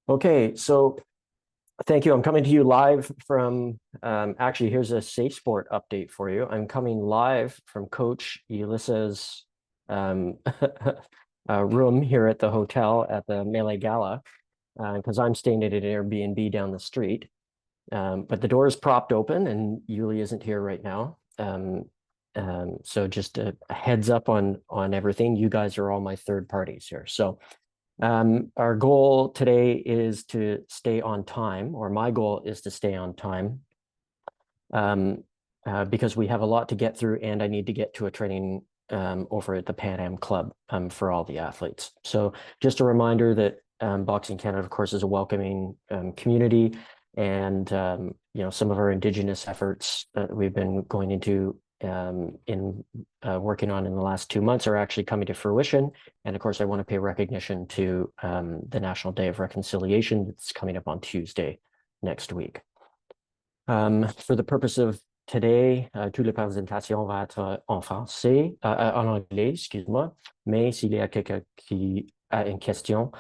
Okay, so thank you. I'm coming to you live from, actually, here's a Safe Sport update for you. I'm coming live from Coach Ulysses' um, room here at the hotel at the Melee Gala, because I'm staying at an Airbnb down the street. But the door is propped open and Yuli isn't here right now. So just a heads up on everything. You guys are all my third parties here. So our goal today is to stay on time, or my goal is to stay on time, um, because we have a lot to get through, and I need to get to a training over at the Pan Am Club for all the athletes. So just a reminder that Boxing Canada, of course, is a welcoming community, and some of our Indigenous efforts that we've been going into in working on in the last 2 months are actually coming to fruition. And of course, I want to pay recognition to the National Day of Reconciliation that's coming up on Tuesday next week. For the purpose of today, toutes les présentations vont être en français, en anglais, excuse-moi. Mais s'il y a quelqu'un qui a une question,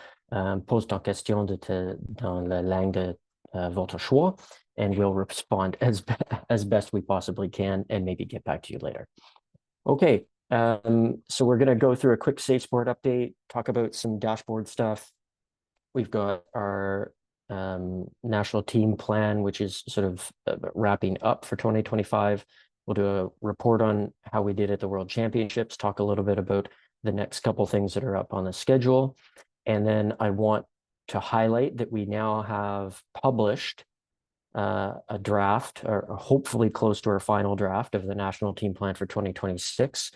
pose ton question dans la langue de votre choix, and we'll respond as best we possibly can and maybe get back to you later. Okay, so we're going to go through a quick Safe Sport update, talk about some dashboard stuff. We've got our national team plan, which is sort of wrapping up for 2025. We'll do a report on how we did at the World Championships, talk a little bit about the next couple things that are up on the schedule. And then I want to highlight that we now have published a draft, or hopefully close to our final draft of the national team plan for 2026.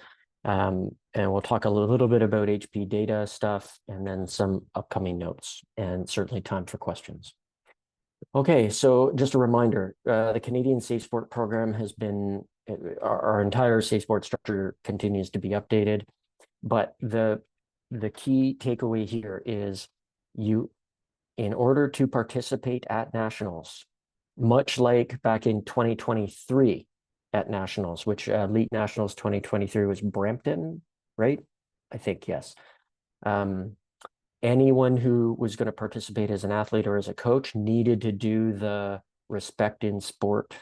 And we'll talk a little bit about HP data stuff and then some upcoming notes and certainly time for questions. Okay, so just a reminder, the Canadian Safe Sport program has been, our entire Safe Sport structure continues to be updated, but the key takeaway here is in order to participate at nationals, much like back in 2023 at nationals, which Elite Nationals 2023 was Brampton, right? I think, yes. Anyone who was going to participate as an athlete or as a coach needed to do the Respect in Sport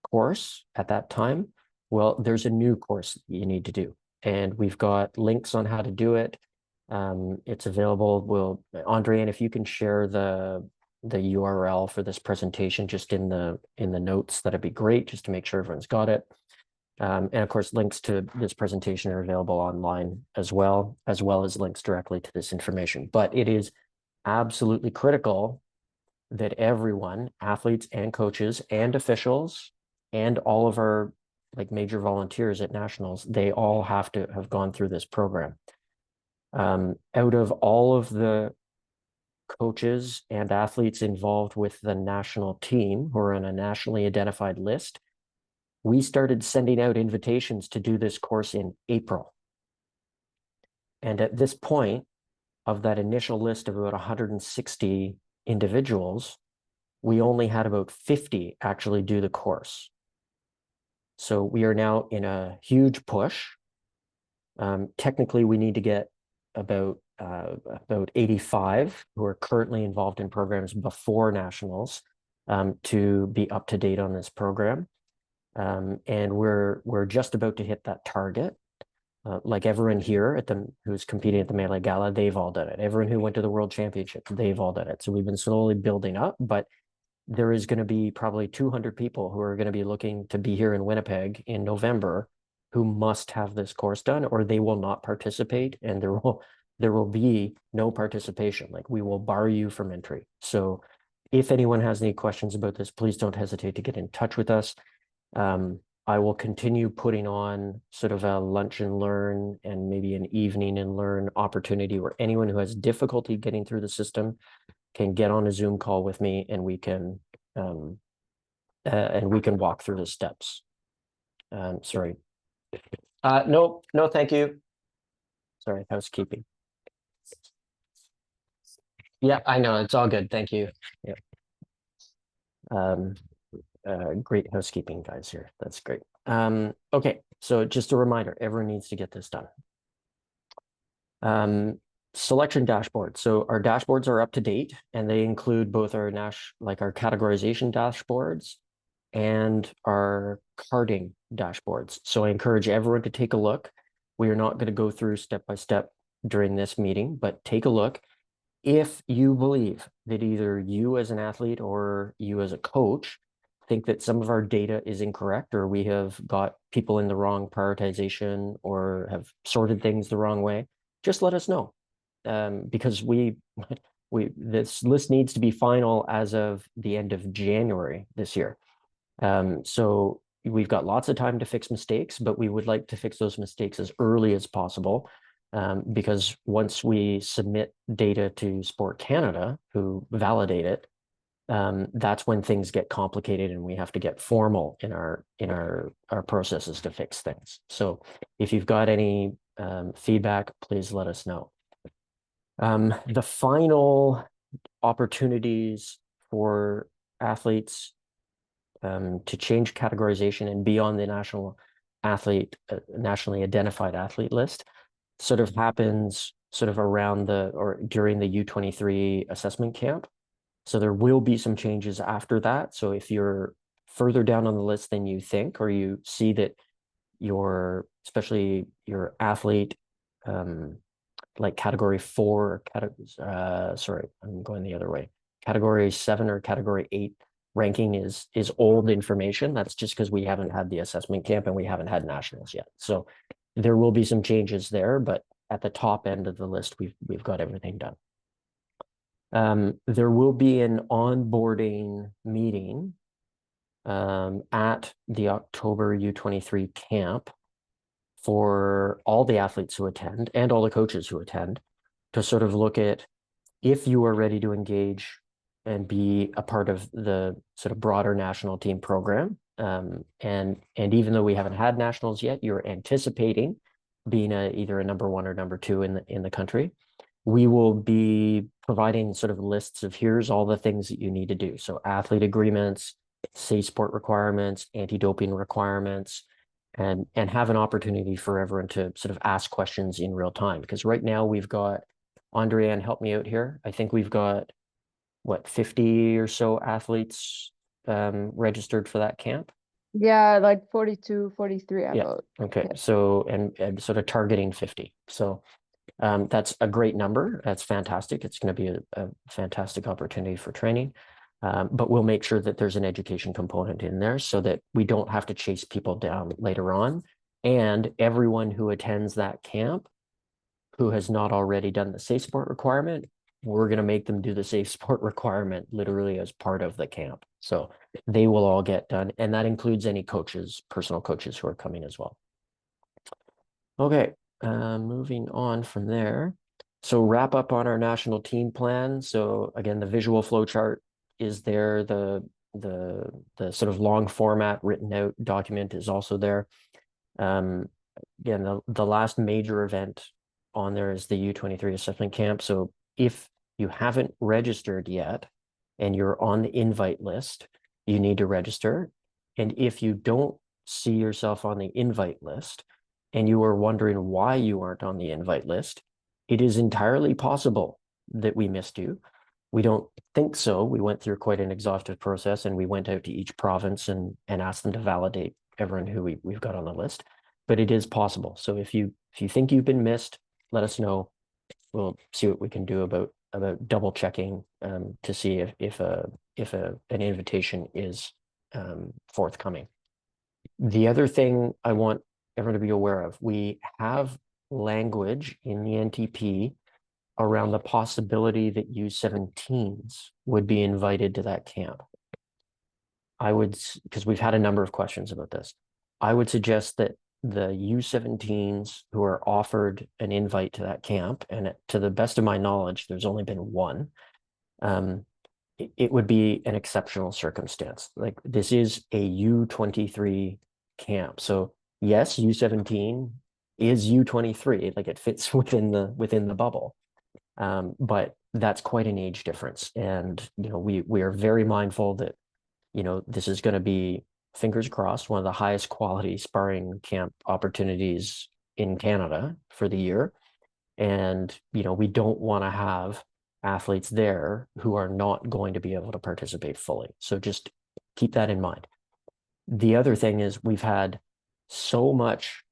course at that time. Well, there's a new course you need to do, and we've got links on how to do it. It's available. Andre, and if you can share the URL for this presentation just in the notes, that'd be great, just to make sure everyone's got it. And of course, links to this presentation are available online as well as links directly to this information. But it is absolutely critical that everyone, athletes and coaches and officials, and all of our major volunteers at nationals, they all have to have gone through this program. Out of all of the coaches and athletes involved with the national team who are on a nationally identified list, we started sending out invitations to do this course in April. And at this point, of that initial list of about 160 individuals, we only had about 50 actually do the course. So we are now in a huge push. Technically, we need to get about 85 who are currently involved in programs before nationals to be up to date on this program. And we're just about to hit that target. Like everyone here who's competing at the Melee Gala, they've all done it. Everyone who went to the World Championships, they've all done it. So we've been slowly building up, but there is going to be probably 200 people who are going to be looking to be here in Winnipeg in November who must have this course done, or they will not participate, and there will be no participation. Like, we will bar you from entry. So if anyone has any questions about this, please don't hesitate to get in touch with us. I will continue putting on sort of a lunch and learn and maybe an evening and learn opportunity where anyone who has difficulty getting through the system can get on a Zoom call with me, and we can walk through the steps. Sorry. No, thank you. Sorry, housekeeping. Yeah, I know, it's all good. Thank you. Yeah. Great housekeeping guys here. That's great. Okay, so just a reminder, everyone needs to get this done. Selection dashboard. So our dashboards are up to date, and they include both our our categorization dashboards and our carding dashboards. So I encourage everyone to take a look. We are not going to go through step by step during this meeting, but take a look. If you believe that either you as an athlete or you as a coach think that some of our data is incorrect, or we have got people in the wrong prioritization or have sorted things the wrong way, just let us know. Because this list needs to be final as of the end of January this year. So we've got lots of time to fix mistakes, but we would like to fix those mistakes as early as possible. Because once we submit data to Sport Canada, who validate it, that's when things get complicated and we have to get formal in our processes to fix things. So if you've got any feedback, please let us know. The final opportunities for athletes to change categorization and be on the nationally identified athlete list sort of happens sort of around or during the U23 assessment camp. So there will be some changes after that. So if you're further down on the list than you think, or you see that especially your athlete, like category 4, sorry, I'm going the other way. Category 7 or category 8 ranking is old information. That's just because we haven't had the assessment camp and we haven't had nationals yet. So there will be some changes there, but at the top end of the list, we've got everything done. There will be an onboarding meeting at the October U23 camp for all the athletes who attend and all the coaches who attend to sort of look at if you are ready to engage and be a part of the sort of broader national team program. And even though we haven't had nationals yet, you're anticipating being either a number 1 or number 2 in the country. We will be providing sort of lists of here's all the things that you need to do. So athlete agreements, safe sport requirements, anti-doping requirements, and have an opportunity for everyone to sort of ask questions in real time. Because right now we've got, Andrea, help me out here. I think we've got, 50 or so athletes registered for that camp? Yeah, like 42, 43 Yeah. about. Okay. Yeah. So, and sort of targeting 50. So that's a great number. That's fantastic. It's going to be a fantastic opportunity for training. But we'll make sure that there's an education component in there so that we don't have to chase people down later on. And everyone who attends that camp who has not already done the safe sport requirement, we're going to make them do the safe sport requirement literally as part of the camp. So they will all get done. And that includes any coaches, personal coaches who are coming as well. Okay, moving on from there. So wrap up on our national team plan. So again, the visual flow chart is there. The sort of long format written out document is also there. Again, the last major event on there is the U23 assessment camp. So if you haven't registered yet and you're on the invite list, you need to register. And if you don't see yourself on the invite list and you are wondering why you aren't on the invite list, it is entirely possible that we missed you. We don't think so. We went through quite an exhaustive process and we went out to each province and asked them to validate everyone who we've got on the list. But it is possible. So if you think you've been missed, let us know. We'll see what we can do about double checking to see if an invitation is forthcoming. The other thing I want everyone to be aware of, we have language in the NTP around the possibility that U17s would be invited to that camp. Because we've had a number of questions about this, I would suggest that the U17s who are offered an invite to that camp, and to the best of my knowledge, there's only been one, it would be an exceptional circumstance. Like this is a U23 camp. So yes, U17 is U23, like it fits within the bubble. But that's quite an age difference. And we are very mindful that this is going to be, fingers crossed, one of the highest quality sparring camp opportunities in Canada for the year. And, we don't want to have athletes there who are not going to be able to participate fully. So just keep that in mind. The other thing is we've had so much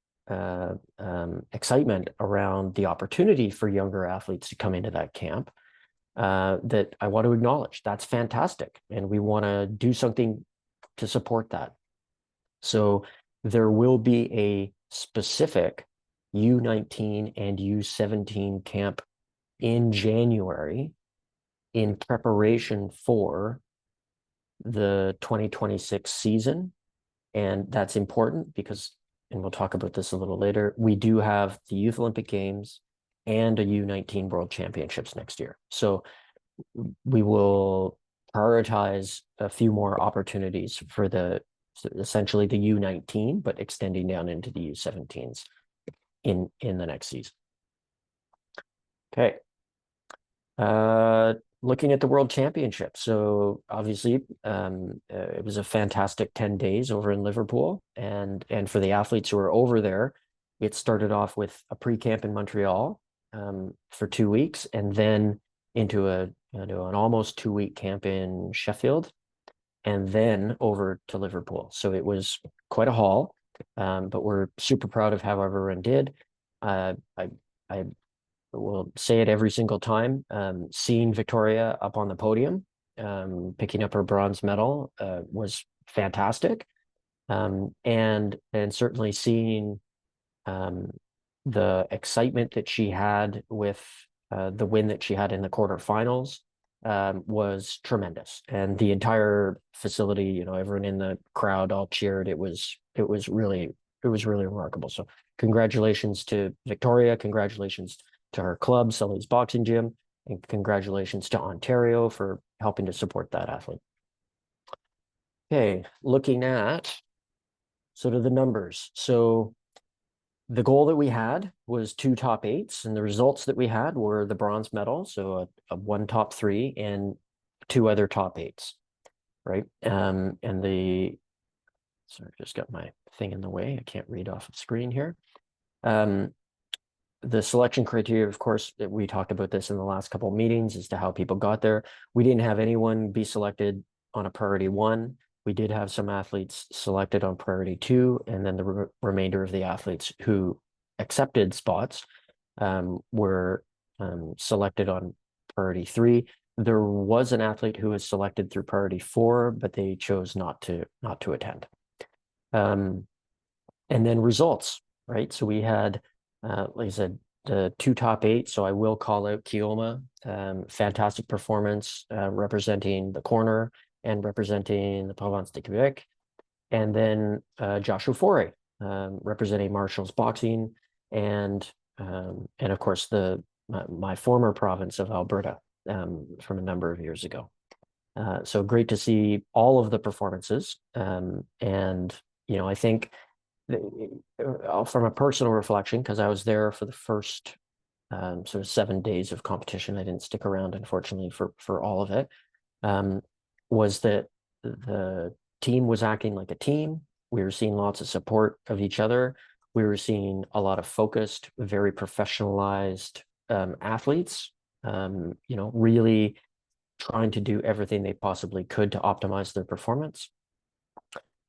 excitement around the opportunity for younger athletes to come into that camp that I want to acknowledge. That's fantastic. And we want to do something to support that. So there will be a specific U19 and U17 camp in January in preparation for the 2026 season. And that's important because, and we'll talk about this a little later, we do have the Youth Olympic Games and a U19 World Championships next year. So we will prioritize a few more opportunities for essentially the U19, but extending down into the U17s in the next season. Okay. Looking at the World Championship. So obviously, it was a fantastic 10 days over in Liverpool. And for the athletes who are over there, it started off with a pre-camp in Montreal for 2 weeks, and then into an almost 2-week camp in Sheffield, and then over to Liverpool. So it was quite a haul, but we're super proud of how everyone did. I will say it every single time. Seeing Victoria up on the podium, picking up her bronze medal, was fantastic. And certainly seeing the excitement that she had with the win that she had in the quarterfinals was tremendous. And the entire facility, everyone in the crowd all cheered. It was really remarkable. So congratulations to Victoria, congratulations to her club, Sully's Boxing Gym, and congratulations to Ontario for helping to support that athlete. Okay, looking at sort of the numbers. So the goal that we had was 2 top 8s, and the results that we had were the bronze medal, so a 1 top 3 and 2 other top 8s, right? And sorry, just got my thing in the way. I can't read off the screen here. The selection criteria, of course, we talked about this in the last couple of meetings as to how people got there. We didn't have anyone be selected on a priority 1. We did have some athletes selected on priority 2, and then the remainder of the athletes who accepted spots were selected on priority 3. There was an athlete who was selected through priority 4, but they chose not to attend. And then results, right? So we had, like I said, the 2 top 8. So I will call out Kioma, fantastic performance, representing the corner and representing the Province de Quebec. And then Joshua Foray, representing Marshall's Boxing, and of course my former province of Alberta from a number of years ago. So great to see all of the performances. And I think from a personal reflection, because I was there for the first sort of 7 days of competition, I didn't stick around, unfortunately, for all of it, was that the team was acting like a team. We were seeing lots of support of each other. We were seeing a lot of focused, very professionalized athletes, really trying to do everything they possibly could to optimize their performance.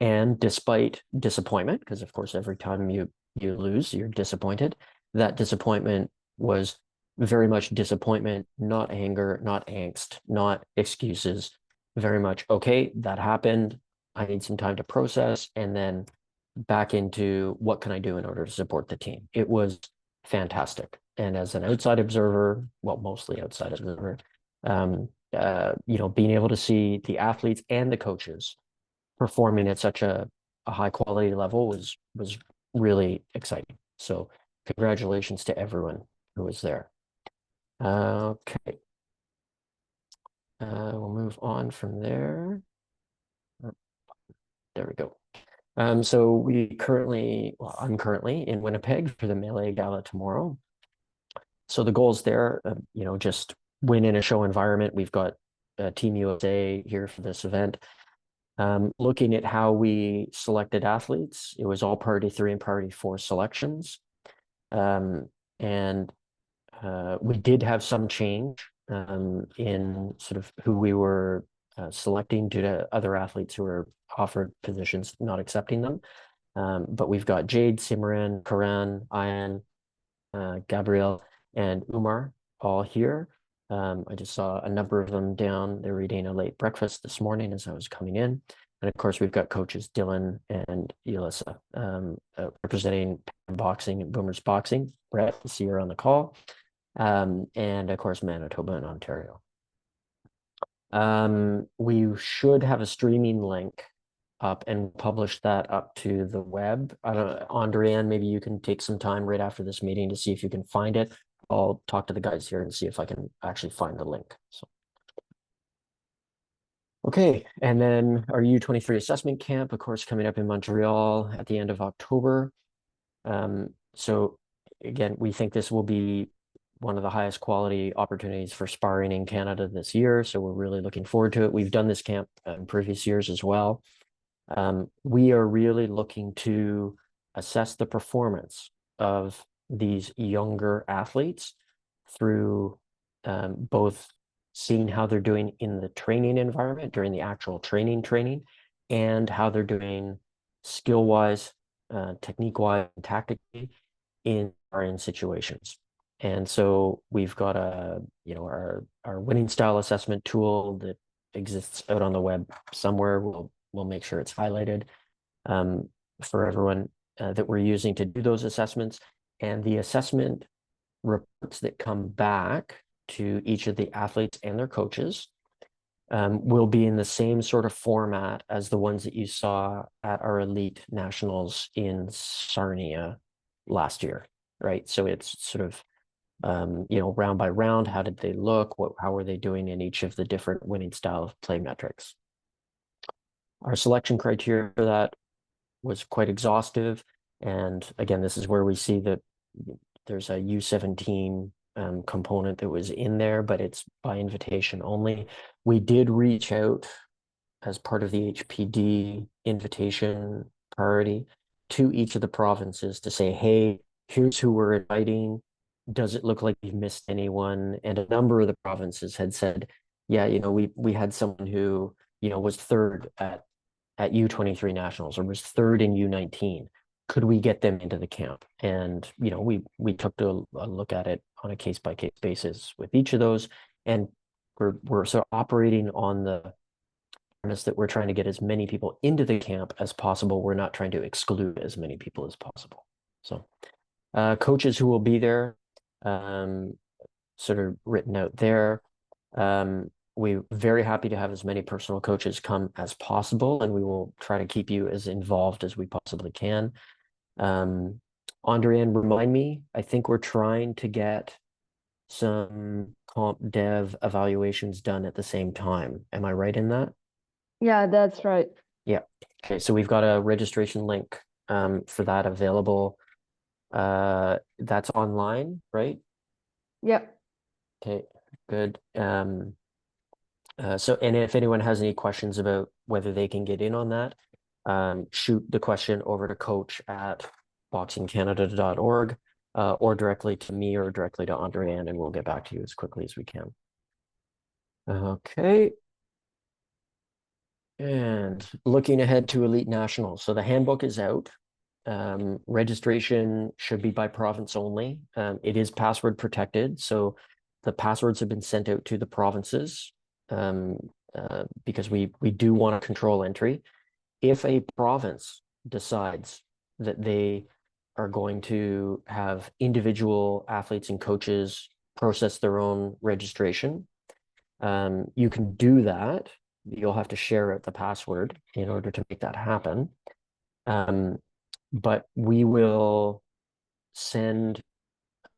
And despite disappointment, because of course every time you lose, you're disappointed, that disappointment was very much disappointment, not anger, not angst, not excuses, very much, okay, that happened. I need some time to process, and then back into what can I do in order to support the team. It was fantastic. And as an outside observer, well, mostly outside observer, being able to see the athletes and the coaches performing at such a high quality level was really exciting. So congratulations to everyone who was there. Okay. We'll move on from there. There we go. So I'm currently in Winnipeg for the Melee Gala tomorrow. So the goals there, just win in a show environment. We've got Team USA here for this event. Looking at how we selected athletes, it was all priority 3 and priority 4 selections. And we did have some change in sort of who we were selecting due to other athletes who were offered positions not accepting them. But we've got Jade, Simran, Karan, Ayan, Gabrielle, and Umar all here. I just saw a number of them down. They were eating a late breakfast this morning as I was coming in. And of course, we've got coaches Dylan and Elissa representing boxing and Boomers Boxing. Brett, I see you're on the call. And of course, Manitoba and Ontario. We should have a streaming link up and publish that up to the web. I don't know, Andrian, maybe you can take some time right after this meeting to see if you can find it. I'll talk to the guys here and see if I can actually find the link. So. Okay, and then our U23 assessment camp, of course, coming up in Montreal at the end of October. So again, we think this will be one of the highest quality opportunities for sparring in Canada this year. So we're really looking forward to it. We've done this camp in previous years as well. We are really looking to assess the performance of these younger athletes through both seeing how they're doing in the training environment during the actual training, and how they're doing skill-wise, technique-wise, and tactically in situations. And so we've got our winning style assessment tool that exists out on the web somewhere. We'll make sure it's highlighted for everyone that we're using to do those assessments. And the assessment reports that come back to each of the athletes and their coaches will be in the same sort of format as the ones that you saw at our elite nationals in Sarnia last year, right? So it's sort of round by round, how did they look? How were they doing in each of the different winning style of play metrics? Our selection criteria for that was quite exhaustive. And again, this is where we see that there's a U17 component that was in there, but it's by invitation only. We did reach out as part of the HPD invitation priority to each of the provinces to say, hey, here's who we're inviting. Does it look like we've missed anyone? And a number of the provinces had said, yeah, we had someone who, was third at U23 nationals or was third in U19. Could we get them into the camp? And, we took a look at it on a case by case basis with each of those. And we're sort of operating on the premise that we're trying to get as many people into the camp as possible. We're not trying to exclude as many people as possible. So coaches who will be there, sort of written out there. We're very happy to have as many personal coaches come as possible, and we will try to keep you as involved as we possibly can. Andrian, remind me, I think we're trying to get some comp dev evaluations done at the same time. Am I right in that? Yeah, that's right. Yeah. Okay, so we've got a registration link for that available. That's online, right? Yep. Okay, good. So, and if anyone has any questions about whether they can get in on that, shoot the question over to coach@boxingcanada.org or directly to me or directly to Andrian, and we'll get back to you as quickly as we can. Okay. And looking ahead to Elite Nationals. So the handbook is out. Registration should be by province only. It is password protected. So the passwords have been sent out to the provinces because we do want to control entry. If a province decides that they are going to have individual athletes and coaches process their own registration, you can do that. You'll have to share out the password in order to make that happen. But we will send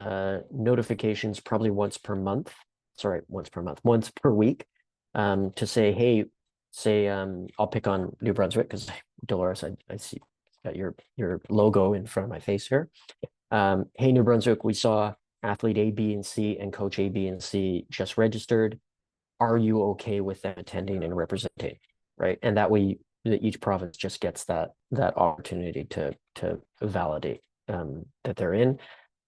notifications probably once per week to say, hey, I'll pick on New Brunswick because Dolores, I see got your logo in front of my face here. Hey, New Brunswick, we saw athlete A, B, and C and coach A, B, and C just registered. Are you okay with them attending and representing, right? And that way each province just gets that opportunity to validate that they're in.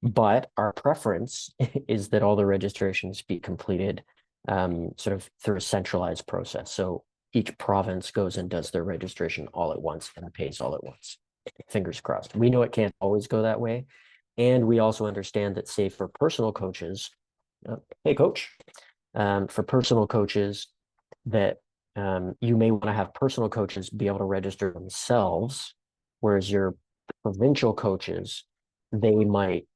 But our preference is that all the registrations be completed sort of through a centralized process. So each province goes and does their registration all at once and pays all at once. Fingers crossed. We know it can't always go that way. And we also understand that, say, for personal coaches, hey, coach, for personal coaches, that you may want to have personal coaches be able to register themselves, whereas your provincial coaches, they might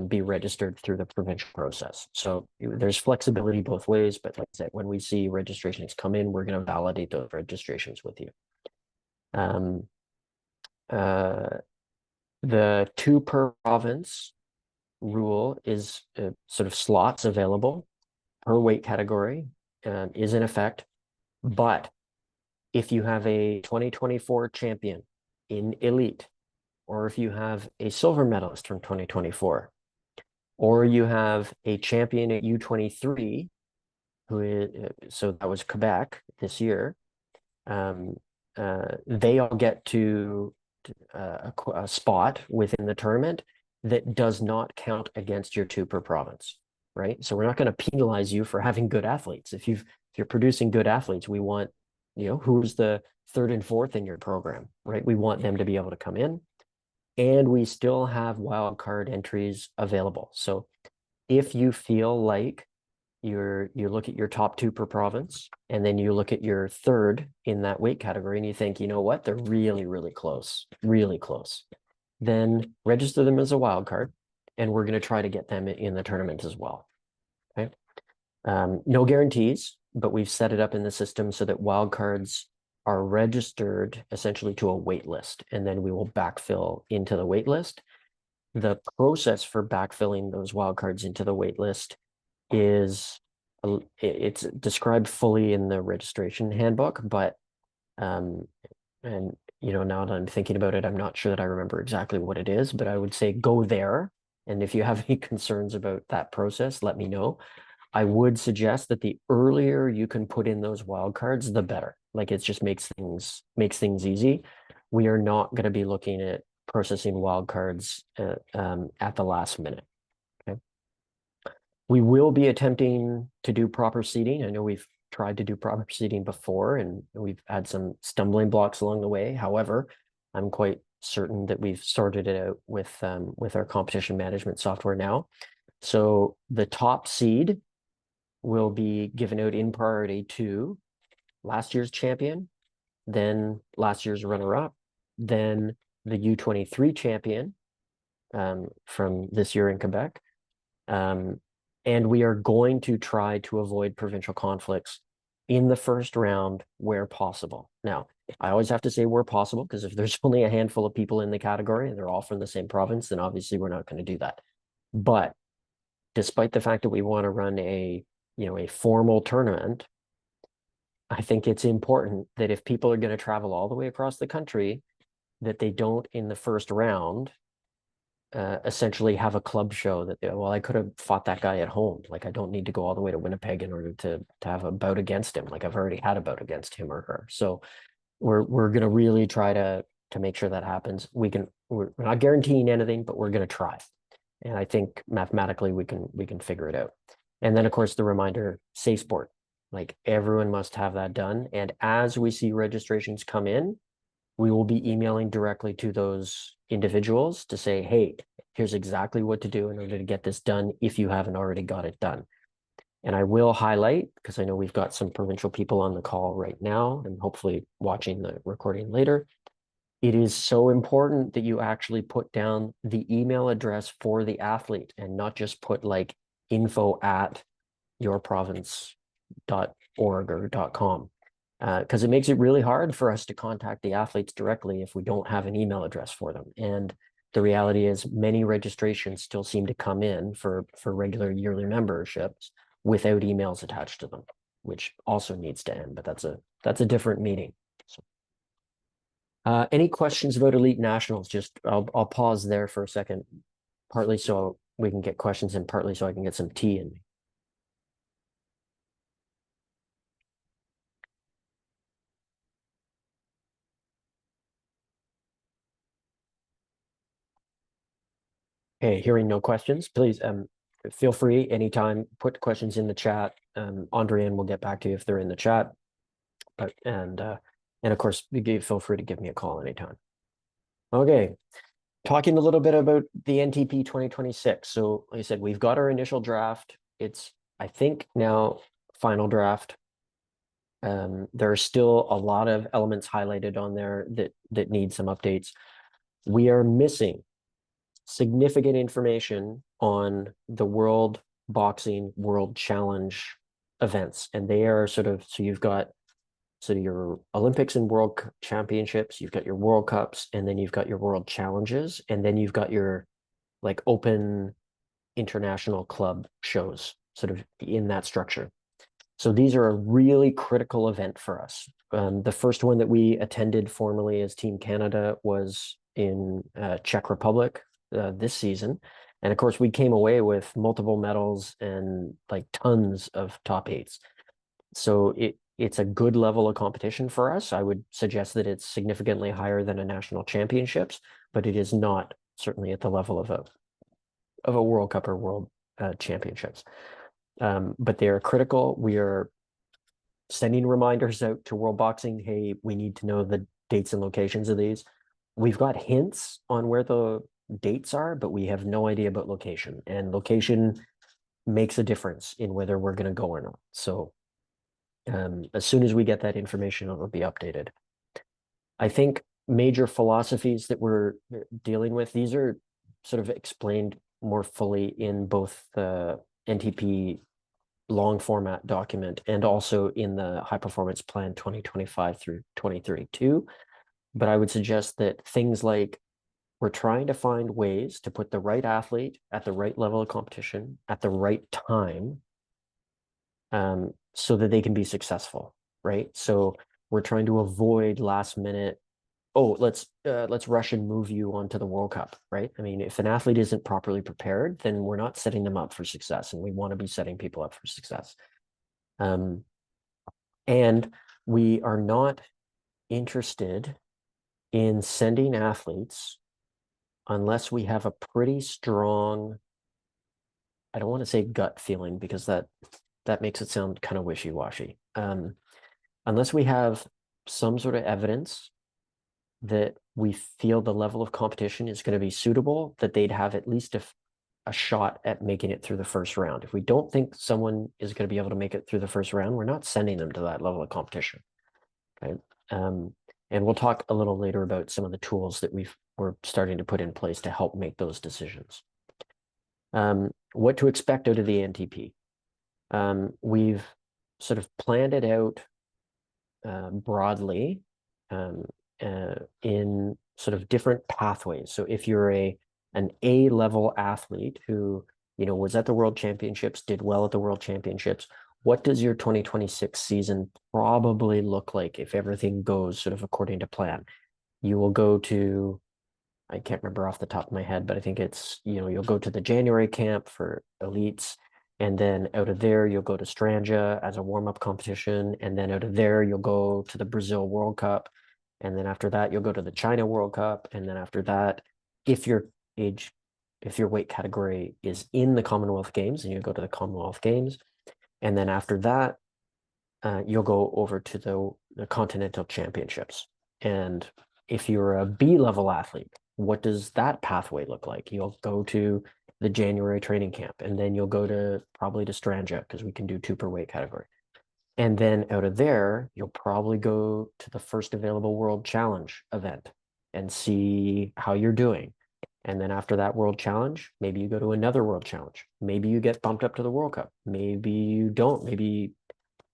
be registered through the provincial process. So there's flexibility both ways, but like I said, when we see registrations come in, we're going to validate those registrations with you. Um, uh, the 2 per province rule is sort of slots available per weight category is in effect, but if you have a 2024 champion in elite, or if you have a silver medalist from 2024, or you have a champion at U23, who is, so that was Quebec this year, they all get to a spot within the tournament that does not count against your 2 per province, right? So we're not going to penalize you for having good athletes. If you're producing good athletes, we want, who's the 3rd and 4th in your program, right? We want them to be able to come in, and we still have wild card entries available. So if you feel like you look at your top 2 per province, and then you look at your 3rd in that weight category, and you think, you know what, they're really, really close, then register them as a wild card, and we're going to try to get them in the tournament as well. Okay. No guarantees, but we've set it up in the system so that wild cards are registered essentially to a wait list, and then we will backfill into the wait list. The process for backfilling those wild cards into the wait list is it's described fully in the registration handbook, but and now that I'm thinking about it, I'm not sure that I remember exactly what it is, but I would say go there. And if you have any concerns about that process, let me know. I would suggest that the earlier you can put in those wild cards, the better. Like, it just makes things easy. We are not going to be looking at processing wild cards at the last minute. Okay. We will be attempting to do proper seeding. I know we've tried to do proper seeding before, and we've had some stumbling blocks along the way. However, I'm quite certain that we've sorted it out with our competition management software now. So the top seed will be given out in priority to last year's champion, then last year's runner-up, then the U23 champion from this year in Quebec. And we are going to try to avoid provincial conflicts in the first round where possible. Now, I always have to say where possible, because if there's only a handful of people in the category and they're all from the same province, then obviously we're not going to do that. But despite the fact that we want to run a formal tournament, I think it's important that if people are going to travel all the way across the country, that they don't, in the first round, essentially have a club show that well, I could have fought that guy at home. Like, I don't need to go all the way to Winnipeg in order to have a bout against him. Like, I've already had a bout against him or her. So we're going to really try to make sure that happens. We're not guaranteeing anything, but we're going to try. And I think mathematically we can figure it out. And then, of course, the reminder, safe sport. Like, everyone must have that done. And as we see registrations come in, we will be emailing directly to those individuals to say, hey, here's exactly what to do in order to get this done if you haven't already got it done. And I will highlight, because I know we've got some provincial people on the call right now and hopefully watching the recording later. It is so important that you actually put down the email address for the athlete and not just put like info@yourprovince.org or .com. Because it makes it really hard for us to contact the athletes directly if we don't have an email address for them. And the reality is many registrations still seem to come in for regular yearly memberships without emails attached to them, which also needs to end, but that's a different meeting. So, any questions about Elite Nationals? Just I'll pause there for a second, partly so we can get questions and partly so I can get some tea in me. Okay, hearing no questions, please feel free anytime, put questions in the chat. Andrian will get back to you if they're in the chat. But and of course, feel free to give me a call anytime. Okay, talking a little bit about the NTP 2026. So like I said, we've got our initial draft. It's, I think, now final draft. There are still a lot of elements highlighted on there that need some updates. We are missing significant information on the World Boxing World Challenge events. And they are sort of, so you've got your Olympics and World Championships, you've got your World Cups, and then you've got your World Challenges, and then you've got your like open international club shows sort of in that structure. So these are a really critical event for us. The first one that we attended formally as Team Canada was in Czech Republic this season. And of course, we came away with multiple medals and like tons of top eights. So it's a good level of competition for us. I would suggest that it's significantly higher than a national championships, but it is not certainly at the level of a World Cup or World Championships. But they are critical. We are sending reminders out to World Boxing. Hey, we need to know the dates and locations of these. We've got hints on where the dates are, but we have no idea about location. And location makes a difference in whether we're going to go or not. So as soon as we get that information, it'll be updated. I think major philosophies that we're dealing with, these are sort of explained more fully in both the NTP long format document and also in the high performance plan 2025 through 2032. But I would suggest that things like we're trying to find ways to put the right athlete at the right level of competition at the right time, so that they can be successful, right? So we're trying to avoid last minute, oh, let's rush and move you onto the World Cup, right? I mean, if an athlete isn't properly prepared, then we're not setting them up for success, and we want to be setting people up for success. And we are not interested in sending athletes unless we have a pretty strong, I don't want to say gut feeling because that makes it sound kind of wishy-washy. Unless we have some sort of evidence that we feel the level of competition is going to be suitable, that they'd have at least a shot at making it through the first round. If we don't think someone is going to be able to make it through the first round, we're not sending them to that level of competition. Okay. And we'll talk a little later about some of the tools that we're starting to put in place to help make those decisions. What to expect out of the NTP. We've sort of planned it out broadly in sort of different pathways. So if you're an A-level athlete who, was at the World Championships, did well at the World Championships, what does your 2026 season probably look like if everything goes sort of according to plan? You will go to, I can't remember off the top of my head, but I think it's, you'll go to the January camp for elites. And then out of there, you'll go to Stranja as a warm-up competition. And then out of there, you'll go to the Brazil World Cup. And then after that, you'll go to the China World Cup. And then after that, if your weight category is in the Commonwealth Games, then you go to the Commonwealth Games. And then after that, you'll go over to the Continental Championships. And if you're a B-level athlete, what does that pathway look like? You'll go to the January training camp, and then you'll go probably to Stranja because we can do 2 per weight category. And then out of there, you'll probably go to the first available World Challenge event and see how you're doing. And then after that World Challenge, maybe you go to another World Challenge. Maybe you get bumped up to the World Cup. Maybe you don't. Maybe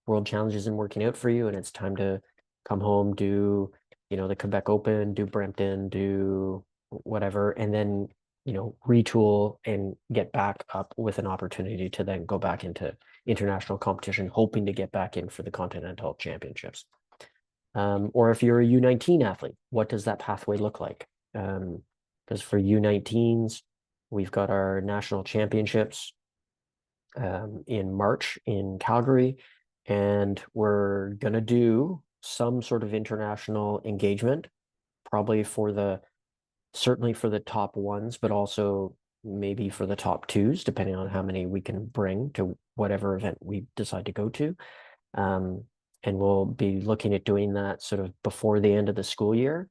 World Challenge isn't working out for you and it's time to come home, do, the Quebec Open, do Brampton, do whatever, and then, retool and get back up with an opportunity to then go back into international competition, hoping to get back in for the Continental Championships. Or if you're a U19 athlete, what does that pathway look like? Because for U19s, we've got our national championships in March in Calgary, and we're going to do some sort of international engagement, probably certainly for the top ones, but also maybe for the top twos, depending on how many we can bring to whatever event we decide to go to. And we'll be looking at doing that sort of before the end of the school year.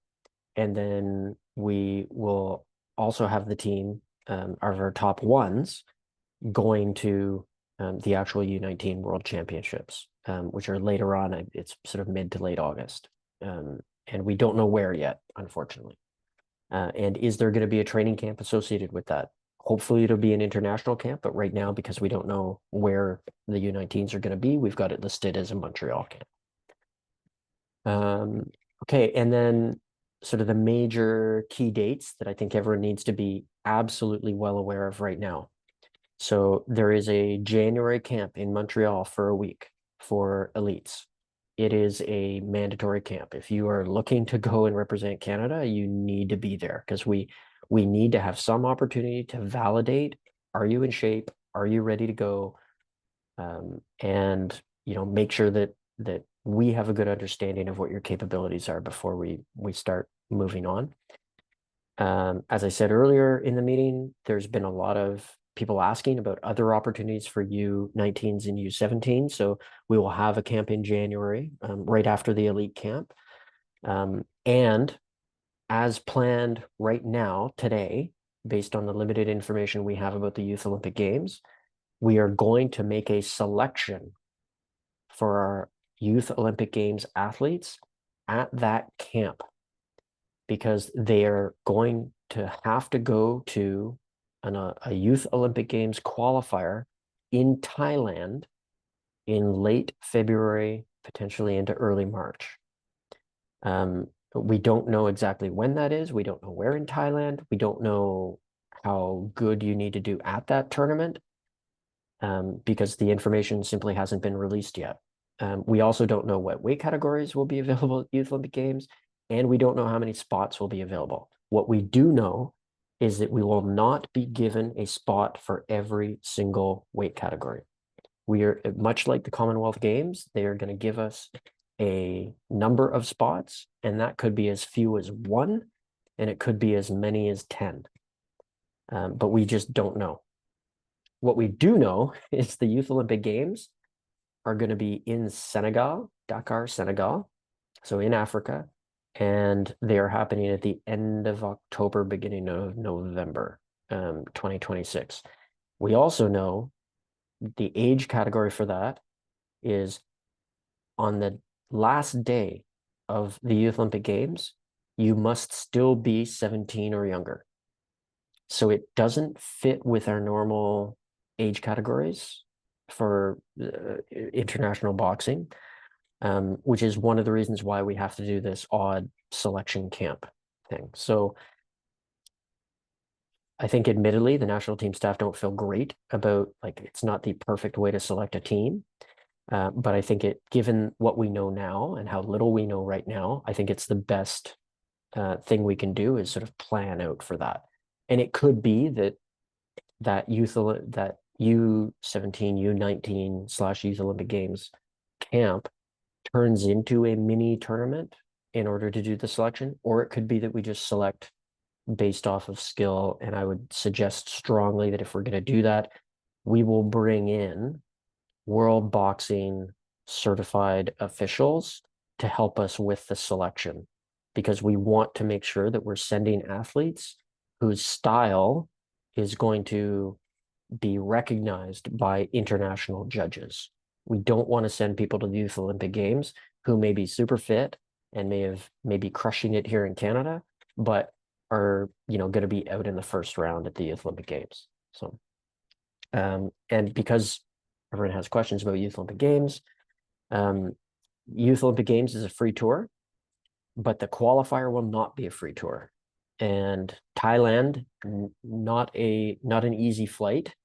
And then we will also have the team of our top ones going to the actual U19 World Championships, which are later on. It's sort of mid to late August. And we don't know where yet, unfortunately. And is there going to be a training camp associated with that? Hopefully it'll be an international camp, but right now, because we don't know where the U19s are going to be, we've got it listed as a Montreal camp. Okay, and then sort of the major key dates that I think everyone needs to be absolutely well aware of right now. So there is a January camp in Montreal for a week for elites. It is a mandatory camp. If you are looking to go and represent Canada, you need to be there because we need to have some opportunity to validate, are you in shape? Are you ready to go? And make sure that we have a good understanding of what your capabilities are before we start moving on. As I said earlier in the meeting, there's been a lot of people asking about other opportunities for U19s and U17. So we will have a camp in January, right after the elite camp. And as planned right now, today, based on the limited information we have about the Youth Olympic Games, we are going to make a selection for our Youth Olympic Games athletes at that camp because they are going to have to go to a Youth Olympic Games qualifier in Thailand in late February, potentially into early March. We don't know exactly when that is. We don't know where in Thailand. We don't know how good you need to do at that tournament because the information simply hasn't been released yet. We also don't know what weight categories will be available at Youth Olympic Games, and we don't know how many spots will be available. What we do know is that we will not be given a spot for every single weight category. We are much like the Commonwealth Games. They are going to give us a number of spots, and that could be as few as 1, and it could be as many as 10. But we just don't know. What we do know is the Youth Olympic Games are going to be in Senegal, Dakar, Senegal, so in Africa, and they are happening at the end of October, beginning of November, 2026. We also know the age category for that is on the last day of the Youth Olympic Games, you must still be 17 or younger. So it doesn't fit with our normal age categories for international boxing, which is one of the reasons why we have to do this odd selection camp thing. So I think admittedly, the national team staff don't feel great about, like, it's not the perfect way to select a team. But I think given what we know now and how little we know right now, I think it's the best thing we can do is sort of plan out for that. And it could be that that U17, U19/Youth Olympic Games camp turns into a mini tournament in order to do the selection, or it could be that we just select based off of skill. And I would suggest strongly that if we're going to do that, we will bring in world boxing certified officials to help us with the selection, because we want to make sure that we're sending athletes whose style is going to be recognized by international judges. We don't want to send people to the Youth Olympic Games who may be super fit and may be crushing it here in Canada, but are going to be out in the first round at the Youth Olympic Games. So, and because everyone has questions about Youth Olympic Games, Youth Olympic Games is a free tour, but the qualifier will not be a free tour. And Thailand, not an easy flight.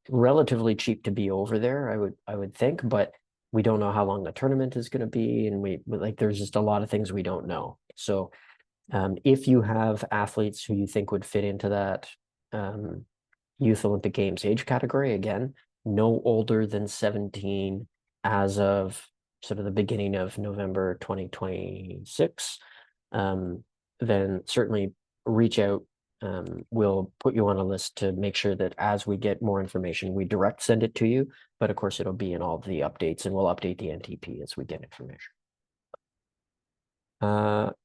Relatively cheap to be over there, I would think, but we don't know how long the tournament is going to be, and there's just a lot of things we don't know. So if you have athletes who you think would fit into that Youth Olympic Games age category, again, no older than 17 as of sort of the beginning of November 2026, then certainly reach out we'll put you on a list to make sure that as we get more information, we direct send it to you. But of course, it'll be in all the updates, and we'll update the NTP as we get information.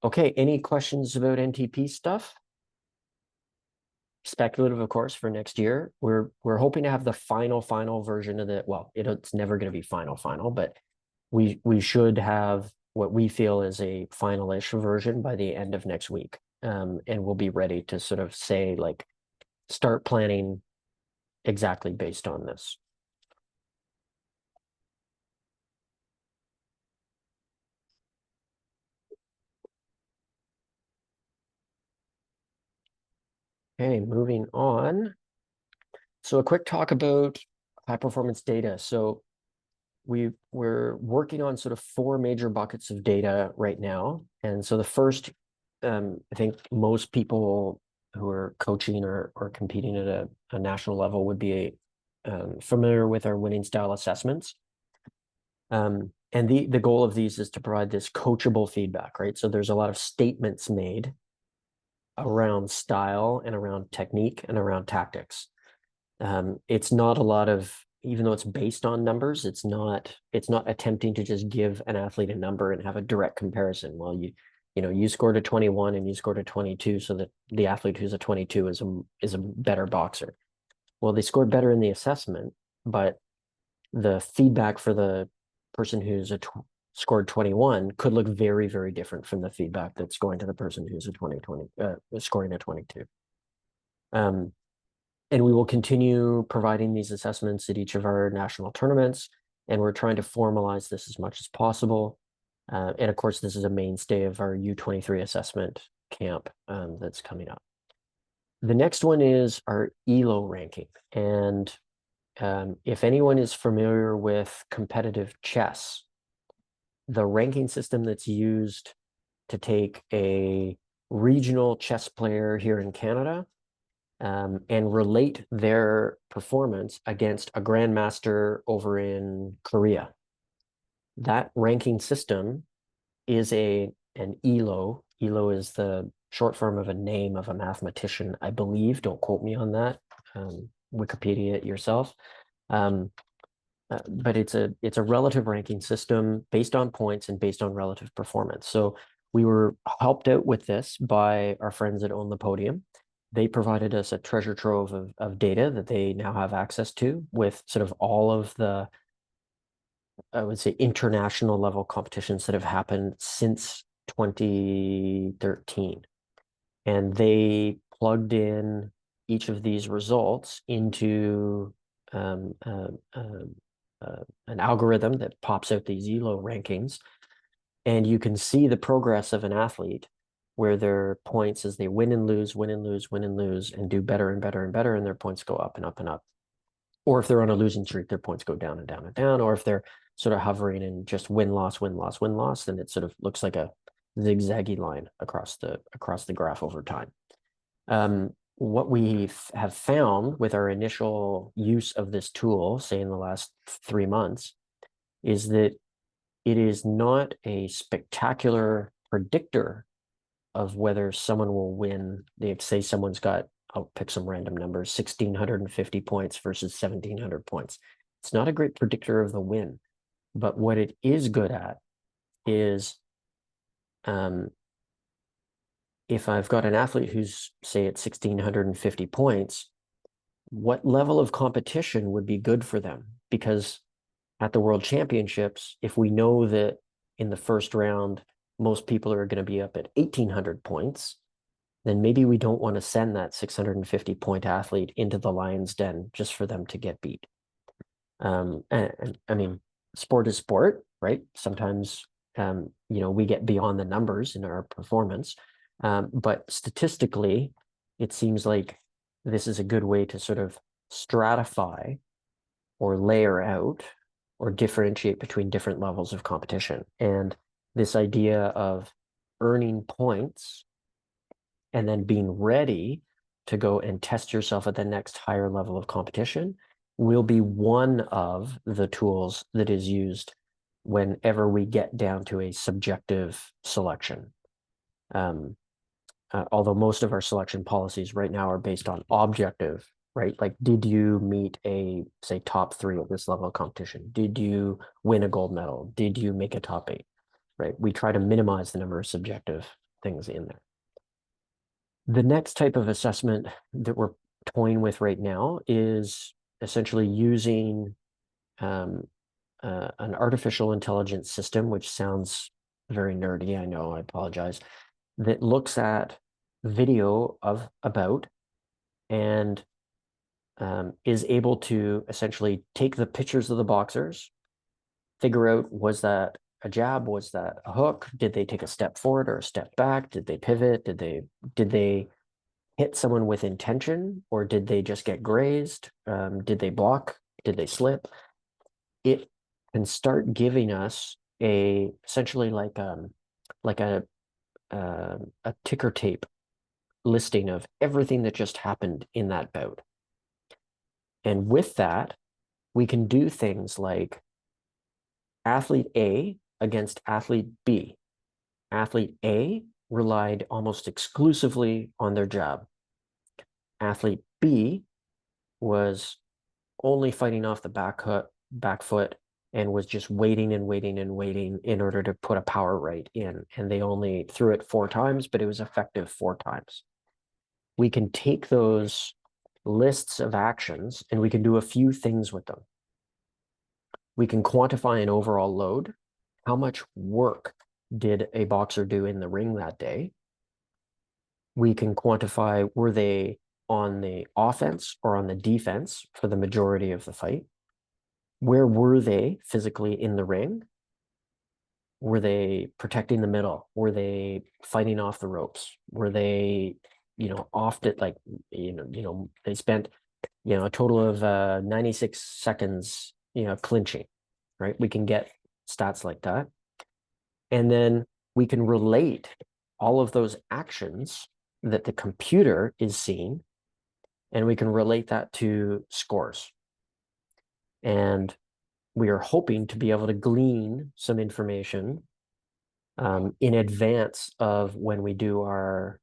Okay, any questions about NTP stuff? Speculative, of course, for next year. We're hoping to have the final version of well, it's never going to be final, but we should have what we feel is a final-ish version by the end of next week. And we'll be ready to sort of say, like, start planning exactly based on this. Okay, moving on. So a quick talk about high performance data. So we're working on sort of 4 major buckets of data right now. And so the first, I think most people who are coaching or competing at a national level would be familiar with our winning style assessments. And the goal of these is to provide this coachable feedback, right? So there's a lot of statements made around style and around technique and around tactics. It's not a lot of, even though it's based on numbers, it's not attempting to just give an athlete a number and have a direct comparison. Well, you scored a 21 and you scored a 22, so that the athlete who's a 22 is a better boxer. Well, they scored better in the assessment, but the feedback for the person who's scored 21 could look very, very different from the feedback that's going to the person who's scoring a 22. And we will continue providing these assessments at each of our national tournaments, and we're trying to formalize this as much as possible. And of course, this is a mainstay of our U23 assessment camp that's coming up. The next one is our ELO ranking. And if anyone is familiar with competitive chess, the ranking system that's used to take a regional chess player here in Canada and relate their performance against a grandmaster over in Korea. That ranking system is an ELO. ELO is the short form of a name of a mathematician, I believe. Don't quote me on that. Wikipedia it yourself. But it's a relative ranking system based on points and based on relative performance. So we were helped out with this by our friends at Own the Podium. They provided us a treasure trove of data that they now have access to with sort of all of the, I would say, international level competitions that have happened since 2013. And they plugged in each of these results into an algorithm that pops out these ELO rankings. And you can see the progress of an athlete where their points, as they win and lose, and do better and better and better, and their points go up and up and up. Or if they're on a losing streak, their points go down and down and down. Or if they're sort of hovering in just win, loss, then it sort of looks like a zigzaggy line across the graph over time. What we have found with our initial use of this tool, say in the last 3 months, is that it is not a spectacular predictor of whether someone will win. They say someone's got, I'll pick some random numbers, 1,650 points versus 1,700 points. It's not a great predictor of the win, but what it is good at is if I've got an athlete who's, say, at 1,650 points, what level of competition would be good for them? Because at the World Championships, if we know that in the first round, most people are going to be up at 1,800 points, then maybe we don't want to send that 650 point athlete into the lion's den just for them to get beat. And I mean, sport is sport, right? Sometimes, we get beyond the numbers in our performance. But statistically, it seems like this is a good way to sort of stratify or layer out or differentiate between different levels of competition. And this idea of earning points and then being ready to go and test yourself at the next higher level of competition will be one of the tools that is used whenever we get down to a subjective selection. although most of our selection policies right now are based on objective, right? Like, did you meet a, say, top 3 at this level of competition? Did you win a gold medal? Did you make a top 8? Right? We try to minimize the number of subjective things in there. The next type of assessment that we're toying with right now is essentially using an artificial intelligence system, which sounds very nerdy, I know, I apologize, that looks at video of about and is able to essentially take the pictures of the boxers, figure out, was that a jab, was that a hook, did they take a step forward or a step back, did they pivot, did they hit someone with intention, or did they just get grazed, did they block, did they slip? It can start giving us a essentially like a ticker tape listing of everything that just happened in that bout. And with that, we can do things like athlete A against athlete B. Athlete A relied almost exclusively on their jab. Athlete B was only fighting off the back foot, and was just waiting and waiting and waiting in order to put a power right in. And they only threw it 4 times, but it was effective 4 times. We can take those lists of actions and we can do a few things with them. We can quantify an overall load. How much work did a boxer do in the ring that day? We can quantify, were they on the offense or on the defense for the majority of the fight? Where were they physically in the ring? Were they protecting the middle? Were they fighting off the ropes? Were they, off it, like, they spent, a total of 96 seconds, clinching, right? We can get stats like that. And then we can relate all of those actions that the computer is seeing, and we can relate that to scores. And we are hoping to be able to glean some information in advance of when we do our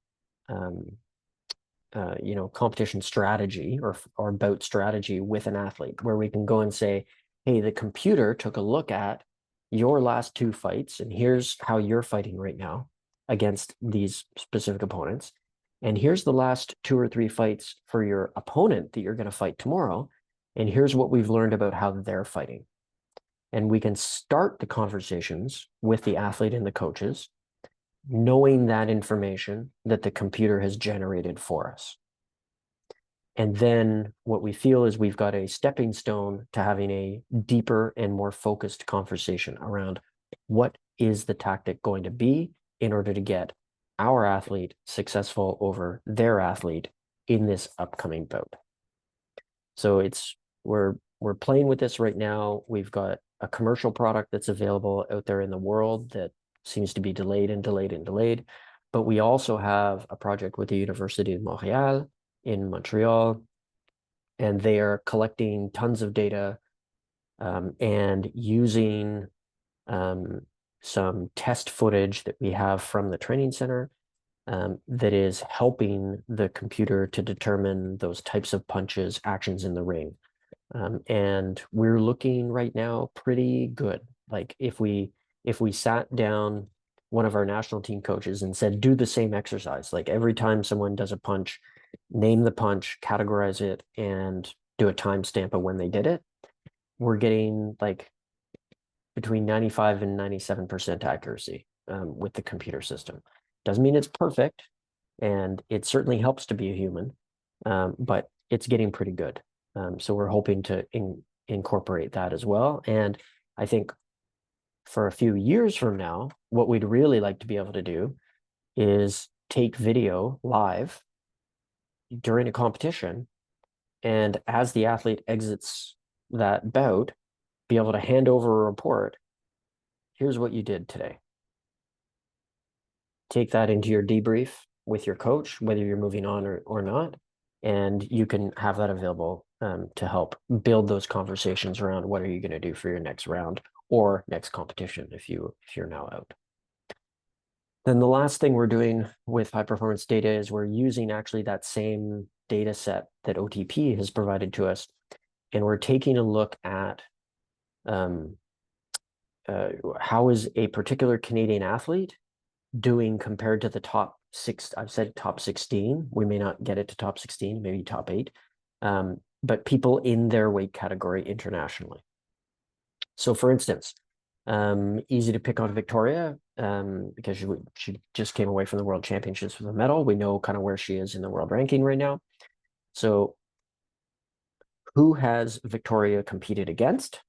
competition strategy or bout strategy with an athlete, where we can go and say, hey, the computer took a look at your last 2 fights, and here's how you're fighting right now against these specific opponents. And here's the last 2 or 3 fights for your opponent that you're going to fight tomorrow. And here's what we've learned about how they're fighting. And we can start the conversations with the athlete and the coaches, knowing that information that the computer has generated for us. And then what we feel is we've got a stepping stone to having a deeper and more focused conversation around what is the tactic going to be in order to get our athlete successful over their athlete in this upcoming bout. So we're playing with this right now. We've got a commercial product that's available out there in the world that seems to be delayed and delayed and delayed. But we also have a project with the University of Montreal in Montreal, and they are collecting tons of data and using some test footage that we have from the training center that is helping the computer to determine those types of punches, actions in the ring. And we're looking right now pretty good. Like if we sat down one of our national team coaches and said, do the same exercise, like every time someone does a punch, name the punch, categorize it, and do a timestamp of when they did it, we're getting like between 95 and 97% accuracy with the computer system. Doesn't mean it's perfect, and it certainly helps to be a human, but it's getting pretty good. So we're hoping to incorporate that as well. And I think for a few years from now, what we'd really like to be able to do is take video live during a competition, and as the athlete exits that bout, be able to hand over a report. Here's what you did today. Take that into your debrief with your coach, whether you're moving on or not, and you can have that available to help build those conversations around what are you going to do for your next round or next competition if you're now out. Then the last thing we're doing with high performance data is we're using actually that same data set that OTP has provided to us, and we're taking a look at how is a particular Canadian athlete doing compared to the top six. I've said top 16. We may not get it to top 16, maybe top 8, but people in their weight category internationally. So for instance, easy to pick on Victoria because she just came away from the World Championships with a medal. We know kind of where she is in the world ranking right now. So who has Victoria competed against?